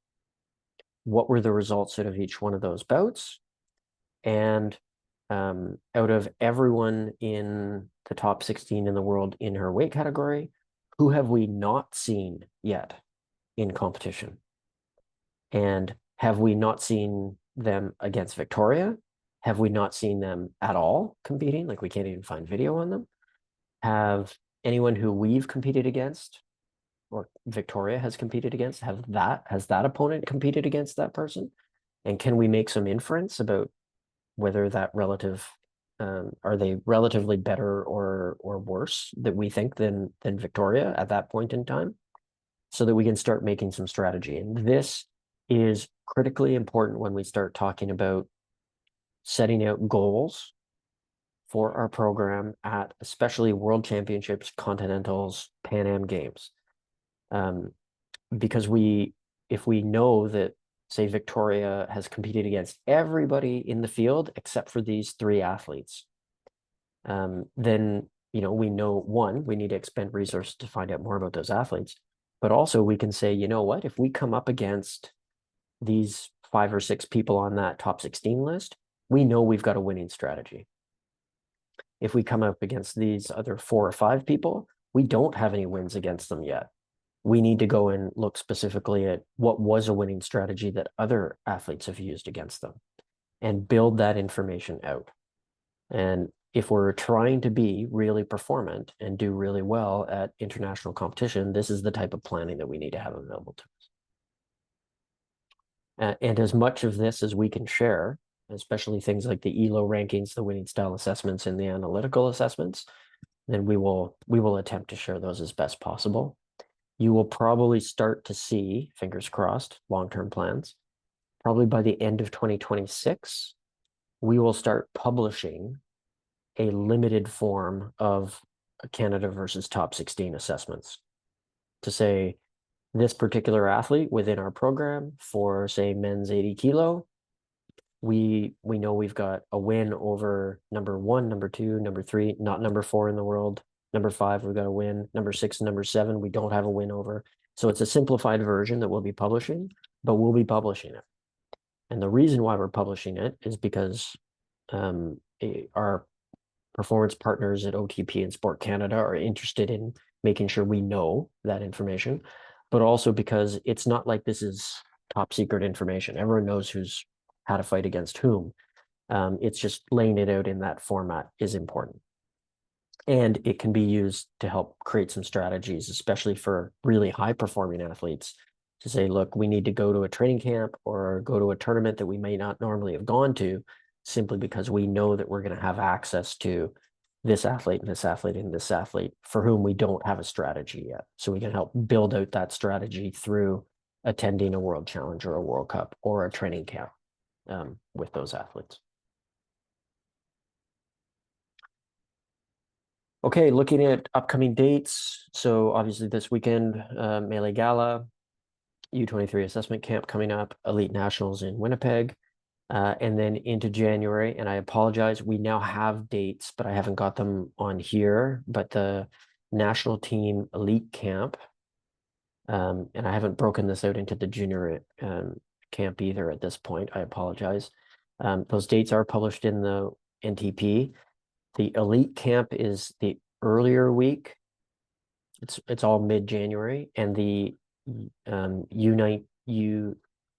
What were the results out of each one of those bouts? And out of everyone in the top 16 in the world in her weight category, who have we not seen yet in competition? And have we not seen them against Victoria? Have we not seen them at all competing? Like we can't even find video on them. Have anyone who we've competed against or Victoria has competed against, has that opponent competed against that person? And can we make some inference about whether that relative are they relatively better or worse that we think than Victoria at that point in time, so that we can start making some strategy. And this is critically important when we start talking about setting out goals for our program at especially World Championships, Continentals, Pan Am Games. Because if we know that, say, Victoria has competed against everybody in the field except for these 3 athletes, then, we know, one, we need to expend resources to find out more about those athletes, but also we can say, you know what, if we come up against these 5 or 6 people on that top 16 list, we know we've got a winning strategy. If we come up against these other 4 or 5 people, we don't have any wins against them yet. We need to go and look specifically at what was a winning strategy that other athletes have used against them and build that information out. And if we're trying to be really performant and do really well at international competition, this is the type of planning that we need to have available to us. And as much of this as we can share, especially things like the ELO rankings, the winning style assessments, and the analytical assessments, then we will attempt to share those as best possible. You will probably start to see, fingers crossed, long-term plans. Probably by the end of 2026, we will start publishing a limited form of Canada versus top 16 assessments to say this particular athlete within our program for, say, men's 80 kilo, we know we've got a win over number 1, number 2, number 3, not number 4 in the world. Number 5, we've got a win. Number 6 and number 7, we don't have a win over. So it's a simplified version that we'll be publishing, but we'll be publishing it. And the reason why we're publishing it is because our performance partners at OTP and Sport Canada are interested in making sure we know that information, but also because it's not like this is top secret information. Everyone knows who's how to fight against whom. It's just laying it out in that format is important. And it can be used to help create some strategies, especially for really high performing athletes, to say, look, we need to go to a training camp or go to a tournament that we may not normally have gone to, simply because we know that we're going to have access to this athlete and this athlete and this athlete for whom we don't have a strategy yet. So we can help build out that strategy through attending a World Challenge or a World Cup or a training camp with those athletes. Okay, looking at upcoming dates. So obviously this weekend, Melee Gala, U23 assessment camp coming up, Elite Nationals in Winnipeg, and then into January. And I apologize, we now have dates, but I haven't got them on here. But the national team elite camp, and I haven't broken this out into the junior camp either at this point. I apologize. Those dates are published in the NTP. The elite camp is the earlier week. It's all mid-January, and the U19,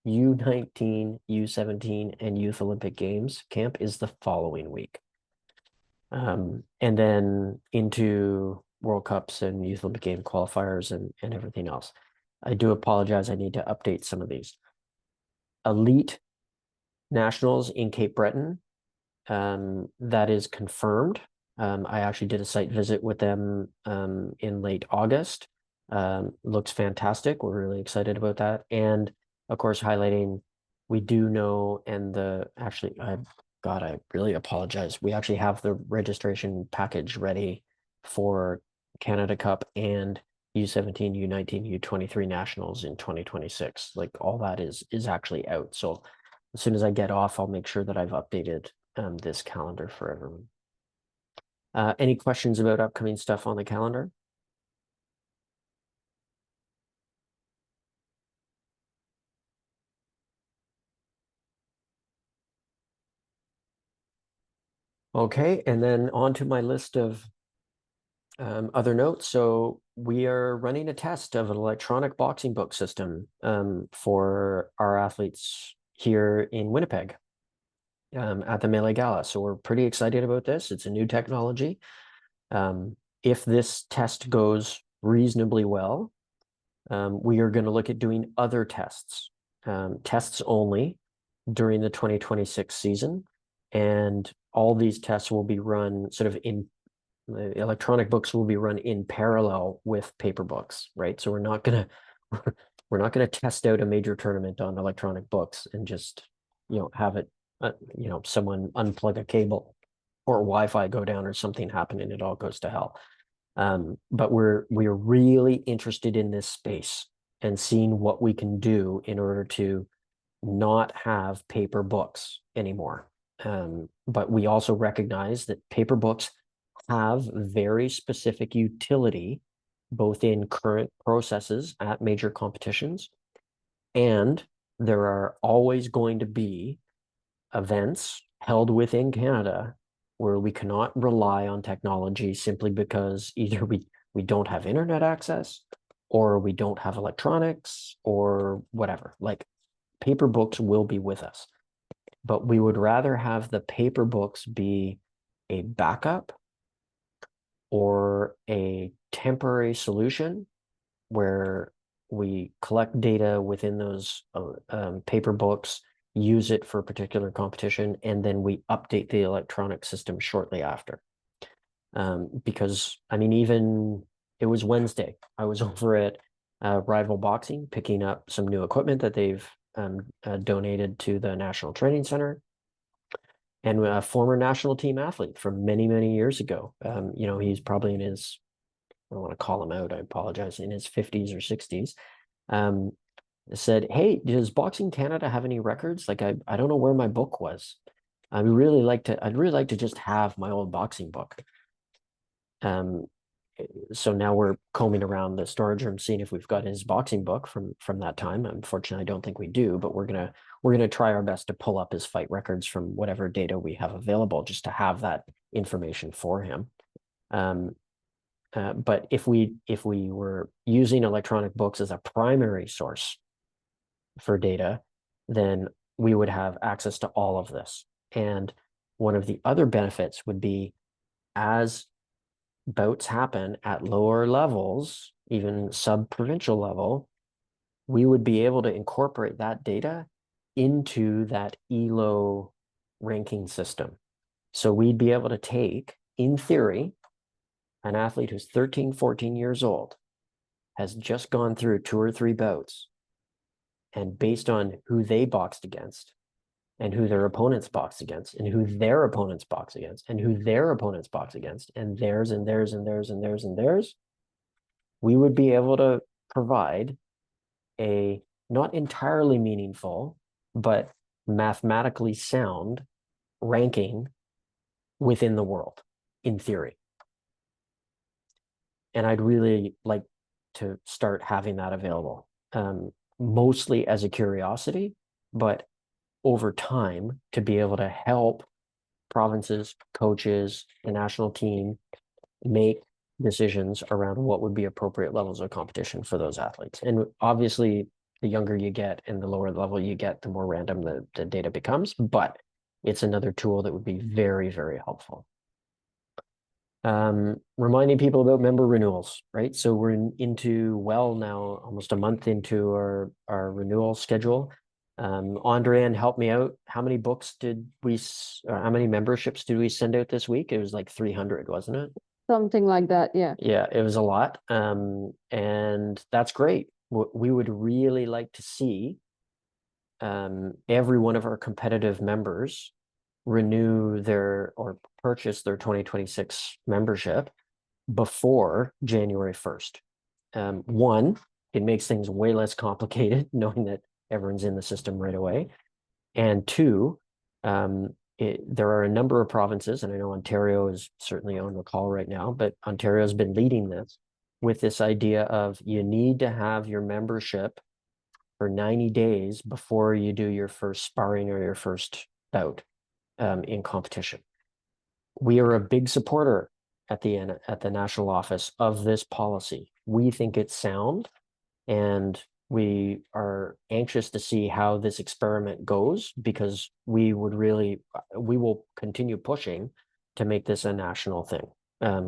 U17, and Youth Olympic Games camp is the following week. And then into World Cups and Youth Olympic Game qualifiers and everything else. I do apologize. I need to update some of these. Elite Nationals in Cape Breton that is confirmed. I actually did a site visit with them in late August. Looks fantastic. We're really excited about that. And of course, highlighting, we do know, and I really apologize. We actually have the registration package ready for Canada Cup and U17, U19, U23 nationals in 2026. Like all that is actually out. So as soon as I get off, I'll make sure that I've updated this calendar for everyone. Any questions about upcoming stuff on the calendar? Okay, and then on to my list of other notes. So we are running a test of an electronic boxing book system for our athletes here in Winnipeg at the Melee Gala. So we're pretty excited about this. It's a new technology. If this test goes reasonably well, we are going to look at doing other tests, tests only during the 2026 season. And all these tests will be run sort of in electronic books will be run in parallel with paper books, right? So we're not gonna test out a major tournament on electronic books and just have it someone unplug a cable or Wi-Fi go down or something happen and it all goes to hell. But we're really interested in this space and seeing what we can do in order to not have paper books anymore. But we also recognize that paper books have very specific utility, both in current processes at major competitions, and there are always going to be events held within Canada where we cannot rely on technology simply because either we don't have internet access or we don't have electronics or whatever. Like paper books will be with us, but we would rather have the paper books be a backup or a temporary solution where we collect data within those paper books, use it for a particular competition, and then we update the electronic system shortly after. Because I mean, even it was Wednesday, I was over at Rival Boxing picking up some new equipment that they've donated to the National Training Center. And a former national team athlete from many, many years ago. He's probably in his, I don't want to call him out, I apologize, in his 50s or 60s. Said, hey, does Boxing Canada have any records? Like, I don't know where my book was. I'd really like to just have my old boxing book. So now we're combing around the storage room, seeing if we've got his boxing book from that time. Unfortunately, I don't think we do, but we're gonna try our best to pull up his fight records from whatever data we have available, just to have that information for him. But if we were using electronic books as a primary source for data, then we would have access to all of this. And one of the other benefits would be, as bouts happen at lower levels, even sub-provincial level, we would be able to incorporate that data into that ELO ranking system. So we'd be able to take, in theory, an athlete who's 13, 14 years old, has just gone through 2 or 3 bouts, and based on who they boxed against, and who their opponents box against, and who their opponents box against, and who their opponents box against, and theirs and theirs and theirs and theirs and theirs, we would be able to provide a not entirely meaningful, but mathematically sound ranking within the world, in theory. And I'd really like to start having that available, mostly as a curiosity, but over time to be able to help provinces, coaches, the national team make decisions around what would be appropriate levels of competition for those athletes. And obviously, the younger you get and the lower level you get, the more random the data becomes, but it's another tool that would be very, very helpful. Reminding people about member renewals, right? So we're into, well, now almost a month into our renewal schedule. Andrian, help me out. How many books did or how many memberships did we send out this week? It was like 300, wasn't it? Something like that. Yeah. Yeah, it was a lot. And that's great. We would really like to see every one of our competitive members renew their or purchase their 2026 membership before January 1st. One, it makes things way less complicated knowing that everyone's in the system right away. And two, there are a number of provinces, and I know Ontario is certainly on the call right now, but Ontario has been leading this with this idea of you need to have your membership for 90 days before you do your first sparring or your first bout in competition. We are a big supporter at the national office of this policy. We think it's sound, and we are anxious to see how this experiment goes because we will continue pushing to make this a national thing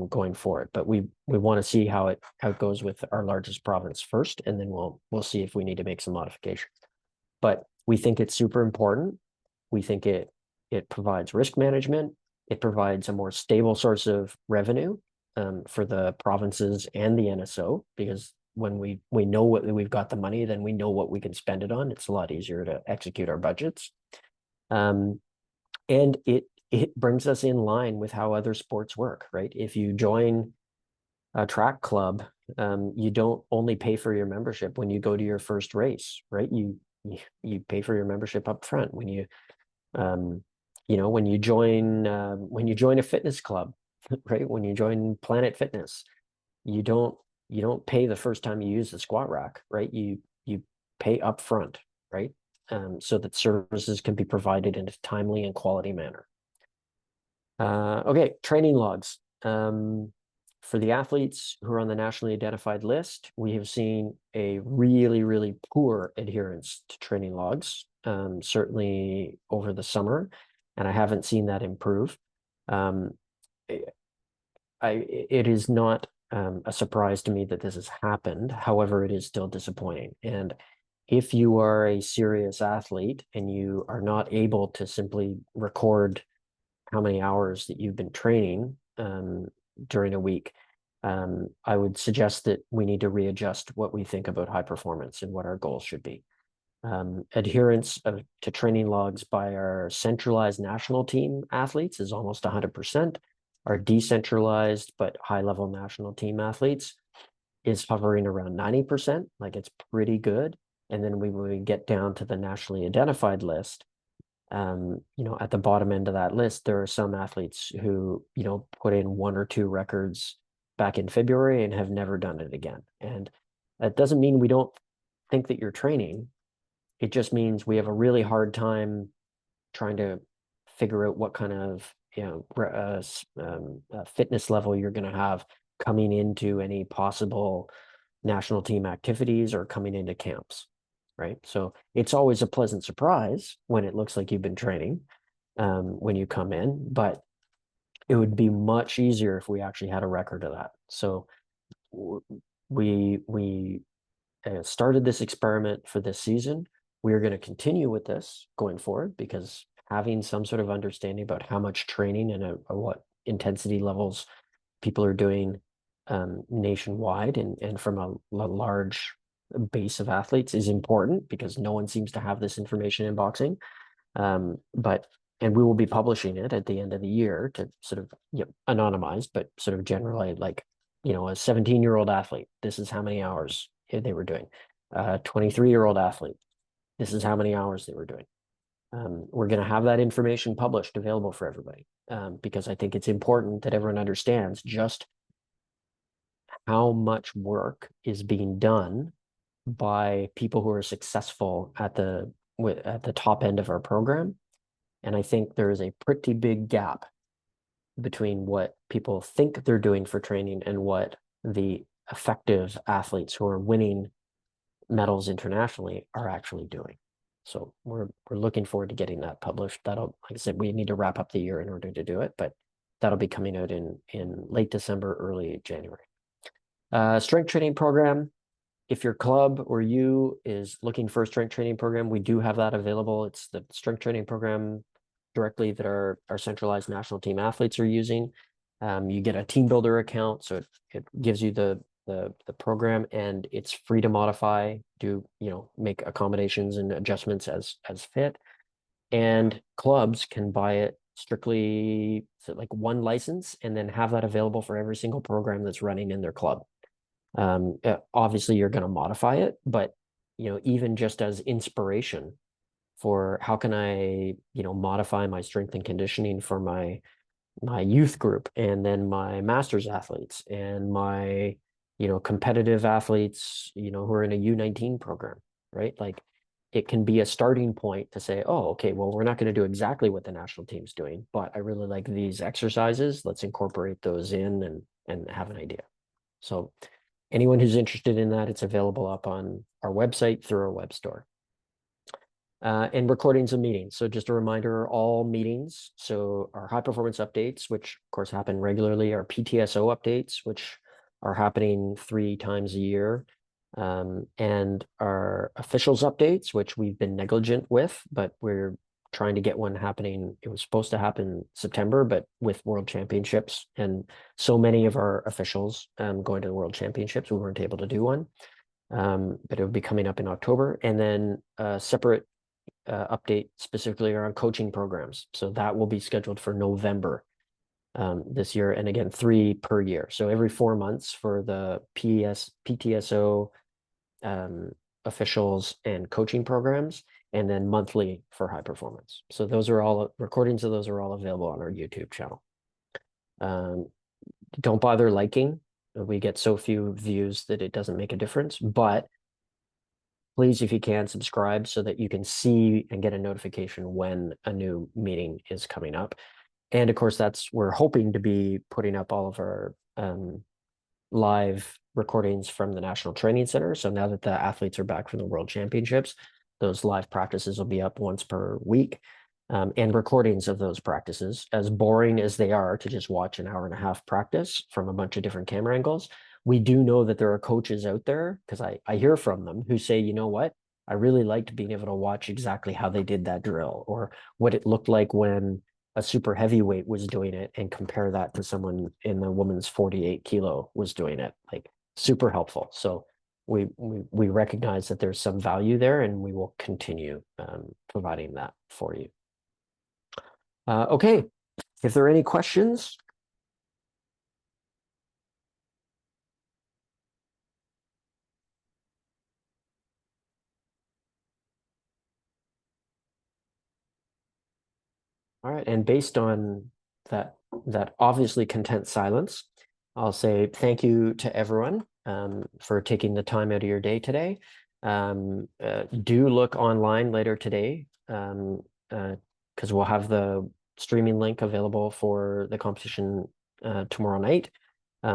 going forward. But we want to see how it goes with our largest province first, and then we'll see if we need to make some modifications. But we think it's super important. We think it provides risk management. It provides a more stable source of revenue for the provinces and the NSO, because when we know what we've got the money, then we know what we can spend it on. It's a lot easier to execute our budgets. And it brings us in line with how other sports work, right? If you join a track club, you don't only pay for your membership when you go to your first race, right? You pay for your membership up front when you when you join a fitness club, right? When you join Planet Fitness, you don't pay the first time you use the squat rack, right? You pay up front, right? So that services can be provided in a timely and quality manner. Okay, training logs. For the athletes who are on the nationally identified list, we have seen a really, really poor adherence to training logs, certainly over the summer, and I haven't seen that improve. It is not a surprise to me that this has happened. However, it is still disappointing. And if you are a serious athlete and you are not able to simply record how many hours that you've been training during a week, I would suggest that we need to readjust what we think about high performance and what our goals should be. Adherence to training logs by our centralized national team athletes is almost 100%. Our decentralized but high-level national team athletes is hovering around 90%. Like, it's pretty good. And then when we get down to the nationally identified list, at the bottom end of that list, there are some athletes who, put in one or two records back in February and have never done it again. And that doesn't mean we don't think that you're training. It just means we have a really hard time trying to figure out what kind of fitness level you're going to have coming into any possible national team activities or coming into camps, right? So it's always a pleasant surprise when it looks like you've been training when you come in, but it would be much easier if we actually had a record of that. So we started this experiment for this season. We are going to continue with this going forward because having some sort of understanding about how much training and what intensity levels people are doing nationwide and from a large base of athletes is important because no one seems to have this information in boxing. And we will be publishing it at the end of the year to sort of anonymized, but sort of generally like, a 17-year-old athlete, this is how many hours they were doing. 23-year-old athlete, this is how many hours they were doing. We're going to have that information published, available for everybody, because I think it's important that everyone understands just how much work is being done by people who are successful at the top end of our program. And I think there is a pretty big gap between what people think they're doing for training and what the effective athletes who are winning medals internationally are actually doing. So we're looking forward to getting that published. Like I said, we need to wrap up the year in order to do it, but that'll be coming out in late December, early January. Strength training program. if your club or you is looking for a strength training program, we do have that available. It's the strength training program directly that our centralized national team athletes are using. You get a team builder account, so it gives you the program, and it's free to modify, make accommodations and adjustments as fit. And clubs can buy it strictly, so like one license, and then have that available for every single program that's running in their club. Obviously you're going to modify it, but even just as inspiration for how can I modify my strength and conditioning for my youth group, and then my master's athletes, and my competitive athletes who are in a U19 program, right? Like, it can be a starting point to say, oh, okay, well, we're not going to do exactly what the national team's doing, but I really like these exercises. Let's incorporate those in and have an idea. So anyone who's interested in that, it's available up on our website through our web store. And recordings of meetings. So just a reminder, all meetings, so our high performance updates, which of course happen regularly, our PTSO updates, which are happening 3 times a year, and our officials updates, which we've been negligent with, but we're trying to get one happening. It was supposed to happen September, but with World Championships and so many of our officials going to the World Championships, we weren't able to do one. But it will be coming up in October, and then a separate update specifically around coaching programs. So that will be scheduled for November this year, and again 3 per year. So every 4 months for the PTSO officials and coaching programs, and then monthly for high performance. So those are all recordings of those are all available on our YouTube channel. Don't bother liking. We get so few views that it doesn't make a difference, but please, if you can, subscribe so that you can see and get a notification when a new meeting is coming up. And of course, we're hoping to be putting up all of our live recordings from the National Training Center. So now that the athletes are back from the World Championships, those live practices will be up once per week. And recordings of those practices, as boring as they are to just watch an hour and a half practice from a bunch of different camera angles, we do know that there are coaches out there, because I hear from them, who say, you know what, I really liked being able to watch exactly how they did that drill, or what it looked like when a super heavyweight was doing it, and compare that to someone in the woman's 48 kilo was doing it. Like, super helpful. So we recognize that there's some value there, and we will continue providing that for you. Okay, if there are any questions. All right, and based on that obviously content silence, I'll say thank you to everyone for taking the time out of your day today. Do look online later today, because we'll have the streaming link available for the competition tomorrow night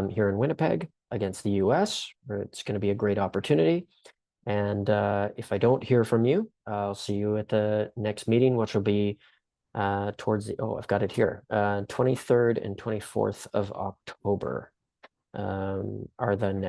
here in Winnipeg against the US, where it's going to be a great opportunity. And if I don't hear from you, I'll see you at the next meeting, which will be towards I've got it here, 23rd and 24th of October are the next